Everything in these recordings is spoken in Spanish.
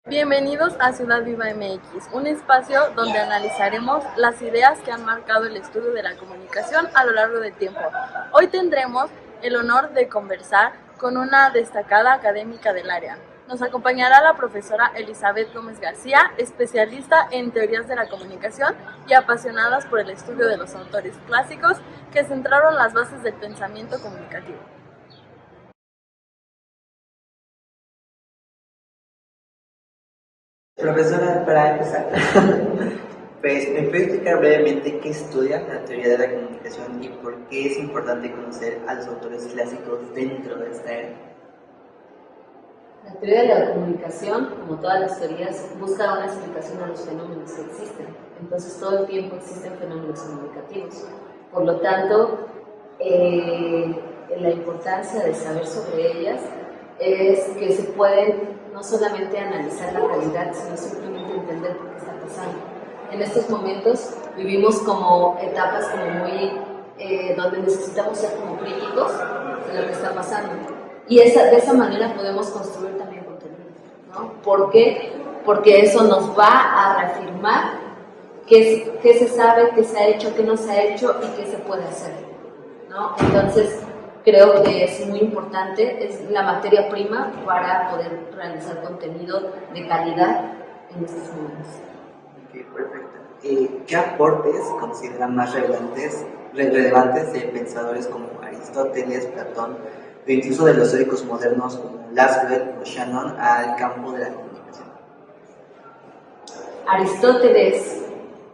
Bienvenidos a Ciudad Viva MX, un espacio donde analizaremos las ideas que han marcado el estudio de la comunicación a lo largo del tiempo. Hoy tendremos el honor de conversar con una destacada académica del área. Nos acompañará la profesora Elizabeth Gómez García, especialista en teorías de la comunicación y apasionadas por el estudio de los autores clásicos que centraron las bases del pensamiento comunicativo. Profesora, para empezar, pues me puede explicar brevemente qué estudia la teoría de la comunicación y por qué es importante conocer a los autores clásicos dentro de esta era. La teoría de la comunicación, como todas las teorías, busca una explicación a los fenómenos que existen. Entonces, todo el tiempo existen fenómenos comunicativos. Por lo tanto, la importancia de saber sobre ellas es que se pueden no solamente analizar la realidad, sino simplemente entender por qué está pasando. En estos momentos vivimos como etapas como muy, donde necesitamos ser como críticos de lo que está pasando. Y de esa manera podemos construir también contenido, ¿no? ¿Por qué? Porque eso nos va a reafirmar qué se sabe, qué se ha hecho, qué no se ha hecho y qué se puede hacer, ¿no? Entonces, creo que es muy importante, es la materia prima para poder realizar contenido de calidad en estos momentos. Ok, perfecto. ¿Qué aportes consideran más relevantes de pensadores como Aristóteles, Platón, o incluso de los teóricos modernos como Laswell o Shannon al campo de la comunicación? Aristóteles,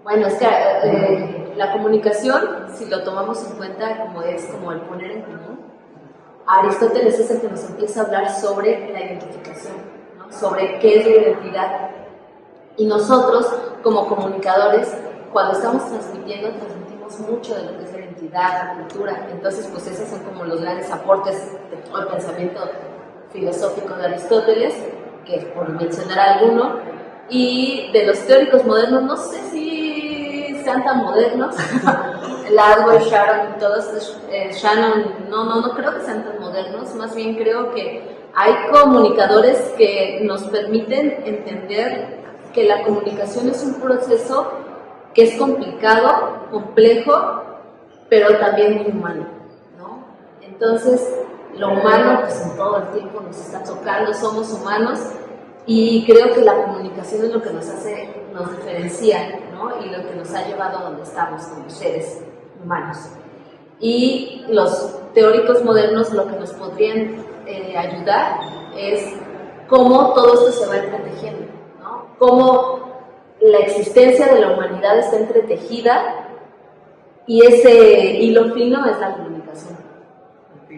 bueno, es que la comunicación, si lo tomamos en cuenta como es como el poner en común, Aristóteles es el que nos empieza a hablar sobre la identificación, ¿no? Sobre qué es la identidad. Y nosotros, como comunicadores, cuando estamos transmitimos mucho de lo que es la identidad, la cultura. Entonces, pues esos son como los grandes aportes del pensamiento filosófico de Aristóteles, que por mencionar alguno. Y de los teóricos modernos, no sé si sean tan modernos, Laswell, Shannon, todos, Shannon, no creo que sean tan modernos, más bien creo que hay comunicadores que nos permiten entender que la comunicación es un proceso que es complicado, complejo, pero también muy humano, ¿no? Entonces, lo humano, pues en todo el tiempo nos está tocando, somos humanos, y creo que la comunicación es lo que nos diferencia, ¿no? Y lo que nos ha llevado a donde estamos como seres humanos. Y los teóricos modernos lo que nos podrían ayudar es cómo todo esto se va entretejiendo, ¿no? Cómo la existencia de la humanidad está entretejida y ese hilo fino es la comunicación.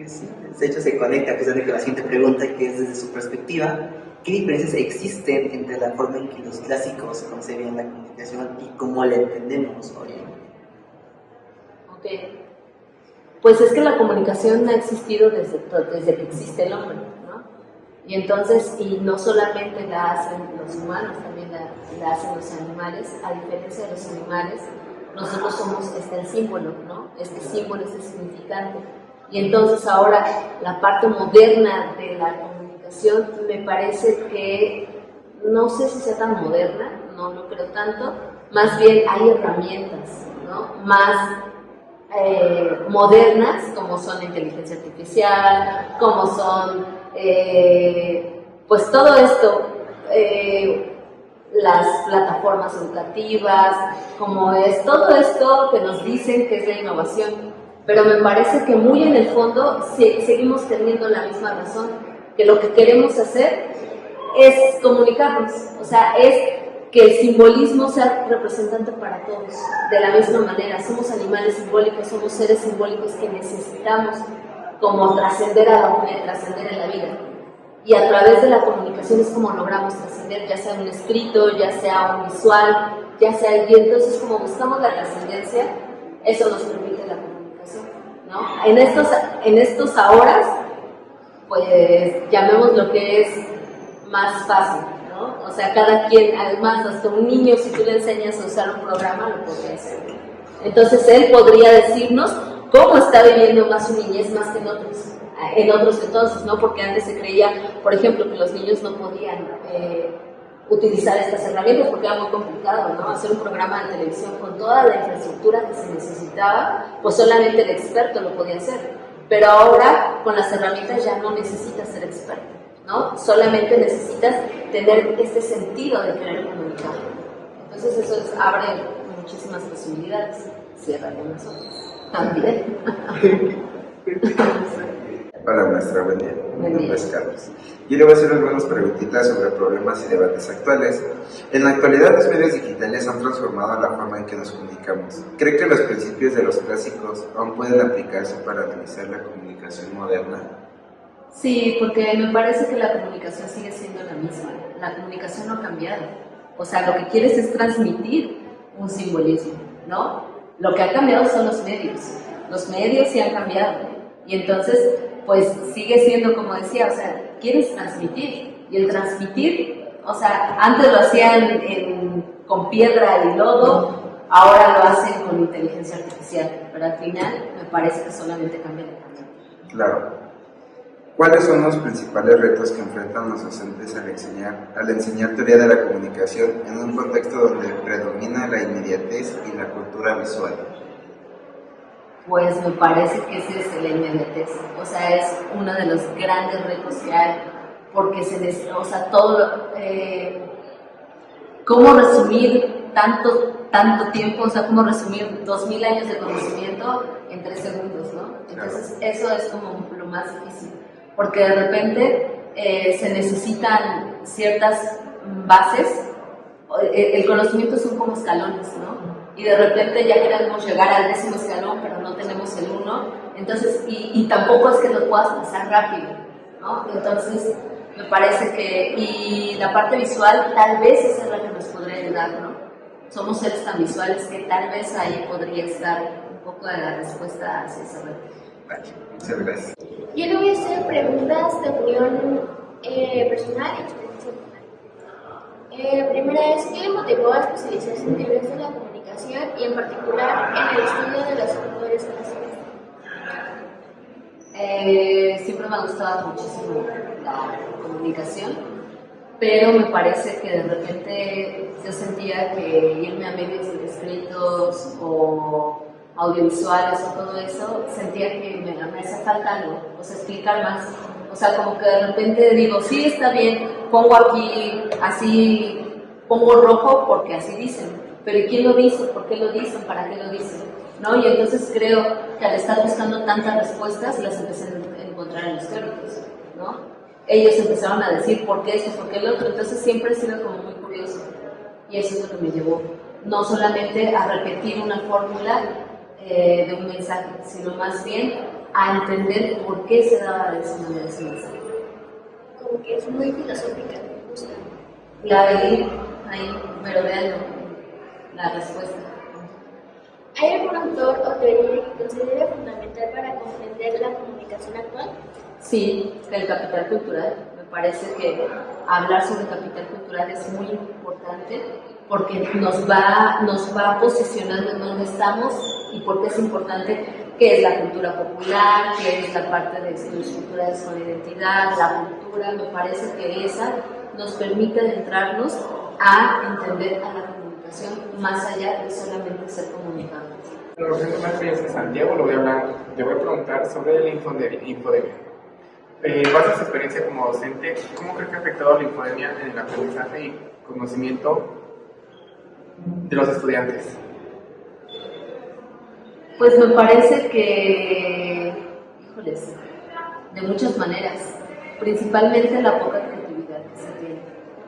Sí, de hecho se conecta precisamente con la siguiente pregunta, que es desde su perspectiva, ¿qué diferencias existen entre la forma en que los clásicos concebían la comunicación y cómo la entendemos hoy? Ok, pues es que la comunicación ha existido desde que existe el hombre, ¿no? Y entonces, y no solamente la hacen los humanos, también la hacen los animales. A diferencia de los animales, nosotros somos el símbolo, ¿no? Este símbolo es el significante. Y entonces ahora la parte moderna de la comunicación me parece que, no sé si sea tan moderna, no lo creo tanto, más bien hay herramientas, ¿no? Más modernas, como son la inteligencia artificial, como son, pues todo esto, las plataformas educativas, como es todo esto que nos dicen que es la innovación. Pero me parece que muy en el fondo seguimos teniendo la misma razón, que lo que queremos hacer es comunicarnos, o sea, es que el simbolismo sea representante para todos, de la misma manera. Somos animales simbólicos, somos seres simbólicos que necesitamos como trascender a la humanidad, trascender en la vida. Y a través de la comunicación es como logramos trascender, ya sea un escrito, ya sea un visual, ya sea, y entonces como buscamos la trascendencia, eso nos permite la comunicación, ¿no? En estos ahora, pues llamemos lo que es más fácil, ¿no? O sea, cada quien, además, hasta un niño, si tú le enseñas a usar un programa, lo podría hacer. Entonces, él podría decirnos cómo está viviendo más su niñez más que en otros entonces, ¿no? Porque antes se creía, por ejemplo, que los niños no podían utilizar estas herramientas porque era muy complicado, ¿no? Hacer un programa de televisión con toda la infraestructura que se necesitaba, pues solamente el experto lo podía hacer. Pero ahora con las herramientas ya no necesitas ser experto, ¿no? Solamente necesitas tener este sentido de querer comunicar. Entonces eso abre muchísimas posibilidades, cierra algunas otras también. Hola maestra, buen día. Buen Mi día. nombre es Carlos. Yo le voy a hacer algunas preguntitas sobre problemas y debates actuales. En la actualidad los medios digitales han transformado la forma en que nos comunicamos. ¿Cree que los principios de los clásicos aún pueden aplicarse para analizar la comunicación moderna? Sí, porque me parece que la comunicación sigue siendo la misma. La comunicación no ha cambiado. O sea, lo que quieres es transmitir un simbolismo, ¿no? Lo que ha cambiado son los medios. Los medios sí han cambiado. Y entonces, pues sigue siendo como decía, o sea, quieres transmitir. Y el transmitir, o sea, antes lo hacían con piedra y lodo, ahora lo hacen con inteligencia artificial. Pero al final me parece que solamente cambia la camino. Claro. ¿Cuáles son los principales retos que enfrentan los docentes al enseñar teoría de la comunicación en un contexto donde predomina la inmediatez y la cultura visual? Pues me parece que ese es la inmediatez, o sea, es uno de los grandes retos que hay, porque o sea, cómo resumir tanto tiempo, o sea, cómo resumir 2000 años de conocimiento en 3 segundos, ¿no? Entonces, eso es como lo más difícil, porque de repente se necesitan ciertas bases, el conocimiento son como escalones, ¿no? Y de repente ya queremos llegar al 10.º escalón, pero no tenemos el 1, entonces, y tampoco es que lo puedas pasar rápido, ¿no? Entonces, me parece que, y la parte visual tal vez es la que nos podría ayudar, ¿no? Somos seres tan visuales que tal vez ahí podría estar un poco de la respuesta hacia ese reto. Vale, muchas gracias. Yo le voy a hacer preguntas de opinión personal y experiencia personal. La primera es, ¿qué le motivó a especializarse en teorías de la comunicación y en particular en el estudio de los factores clásicos? Siempre me ha gustado muchísimo la comunicación, pero me parece que de repente yo sentía que irme a medios escritos o audiovisuales o todo eso, sentía que me hacía falta algo, o sea, explicar más. O sea, como que de repente digo, sí, está bien, pongo aquí así, pongo rojo porque así dicen, pero ¿y quién lo dice? ¿Por qué lo dicen? ¿Para qué lo dicen? ¿No? Y entonces creo que al estar buscando tantas respuestas, las empecé a encontrar en los teóricos, ¿no? Ellos empezaron a decir por qué esto, por qué el otro, entonces siempre he sido como muy curioso, y eso es lo que me llevó, no solamente a repetir una fórmula de un mensaje, sino más bien a entender por qué se daba de esa manera ese mensaje. Como que es muy filosófica, me gusta. La de ahí merodeando la respuesta. ¿Hay algún autor o teoría que considere fundamental para comprender la comunicación actual? Sí, el capital cultural. Me parece que hablar sobre capital cultural es muy importante porque nos va posicionando en dónde estamos y por qué es importante, qué es la cultura popular, qué es la parte de estructuras con identidad, la cultura. Me parece que esa nos permite adentrarnos a entender a la comunicación más allá de solamente ser comunicados. Bueno, represento una experiencia de Santiago, le voy a preguntar sobre la infodemia. Base su experiencia como docente, ¿cómo cree que ha afectado la infodemia en el aprendizaje y conocimiento de los estudiantes? Pues me parece que, híjoles, de muchas maneras, principalmente la poca creatividad que se tiene,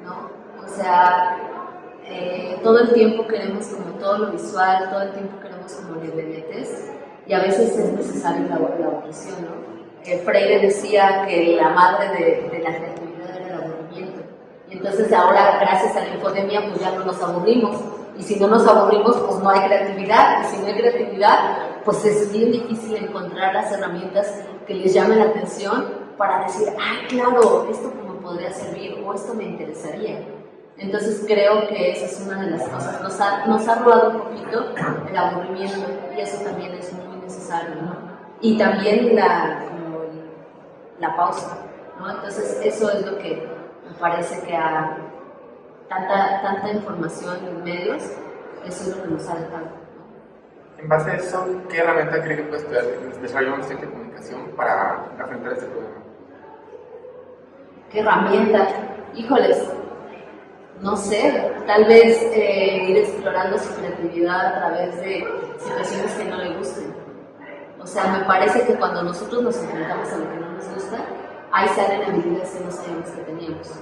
¿no? O sea, todo el tiempo queremos como todo lo visual, todo el tiempo queremos como la inmediatez, y a veces es necesario la aburrición, ¿no? Freire decía que la madre de la creatividad era el aburrimiento, y entonces ahora gracias a la infodemia pues ya no nos aburrimos, y si no nos aburrimos pues no hay creatividad, y si no hay creatividad pues es bien difícil encontrar las herramientas que les llamen la atención para decir, ah, claro, esto me podría servir o esto me interesaría. Entonces creo que esa es una de las cosas, nos ha robado un poquito el aburrimiento, y eso también es muy necesario, ¿no? Y también la pausa, ¿no? Entonces eso es lo que me parece que ha tanta información en medios, eso es lo que nos ha dejado. En base a eso, ¿qué herramienta cree que puede desarrollar un estudiante de comunicación para afrontar este problema? ¿Qué herramienta? Híjoles, no sé, tal vez ir explorando su creatividad a través de situaciones que no le gusten. O sea, me parece que cuando nosotros nos enfrentamos a lo que no nos gusta, ahí salen habilidades que no sabíamos que teníamos.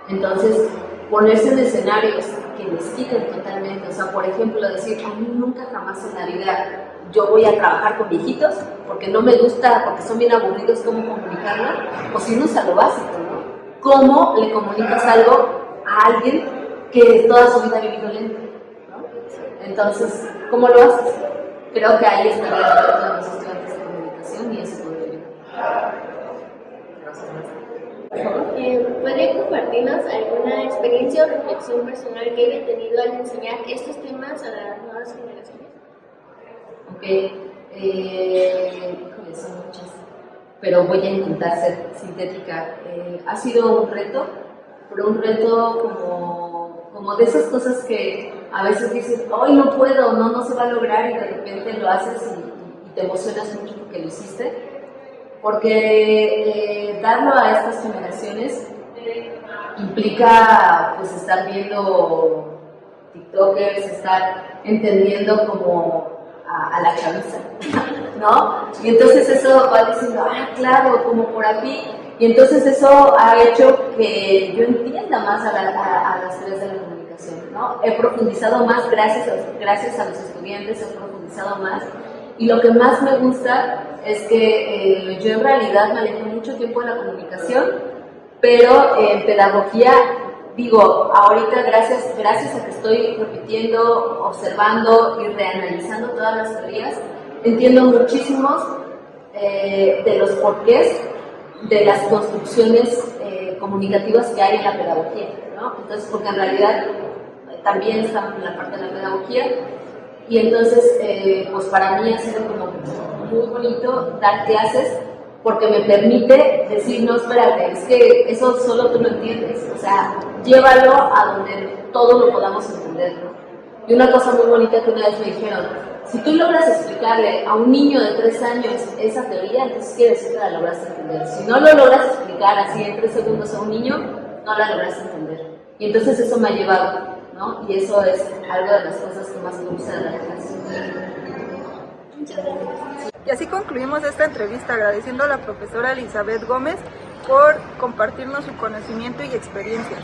Entonces, ponerse en escenarios que les quiten totalmente, o sea, por ejemplo, decir, a mí nunca jamás en la vida yo voy a trabajar con viejitos porque no me gusta, porque son bien aburridos cómo comunicarlo, pues irnos a lo básico, ¿no? ¿Cómo le comunicas algo a alguien que toda su vida ha vivido lento, ¿no? Entonces, ¿cómo lo haces? Creo que ahí está la reto de los estudiantes de comunicación y eso podría ayudar. ¿Podría compartirnos alguna experiencia o reflexión personal que haya tenido al enseñar estos temas a las nuevas generaciones? Ok, híjole, son muchas, pero voy a intentar ser sintética. Ha sido un reto, pero un reto como de esas cosas que a veces dices, hoy no puedo, no se va a lograr, y de repente lo haces y te emocionas mucho porque lo hiciste. Porque darlo a estas generaciones implica pues estar viendo TikTokers, estar entendiendo como a la chaviza, ¿no? Y entonces eso va diciendo, claro, como por aquí. Y entonces eso ha hecho que yo entienda más a las teorías de la comunicación, ¿no? He profundizado más gracias a los estudiantes, he profundizado más. Y lo que más me gusta es que yo en realidad manejé mucho tiempo en la comunicación, pero en pedagogía, digo, ahorita gracias a que estoy repitiendo, observando y reanalizando todas las teorías, entiendo muchísimos de los porqués de las construcciones comunicativas que hay en la pedagogía, ¿no? Entonces, porque en realidad también está en la parte de la pedagogía. Y entonces, pues para mí ha sido como muy bonito dar clases porque me permite decir, no, espérate, es que eso solo tú lo entiendes, o sea, llévalo a donde todos lo podamos entender, ¿no? Y una cosa muy bonita que una vez me dijeron, si tú logras explicarle a un niño de 3 años esa teoría, entonces quiere decir que la lograste entender. Si no lo logras explicar así en 3 segundos a un niño, no la lograste entender. Y entonces eso me ha llevado, ¿no? Y eso es algo de las cosas que más me gusta de la clase. Muchas gracias. Y así concluimos esta entrevista agradeciendo a la profesora Elizabeth Gómez por compartirnos su conocimiento y experiencias.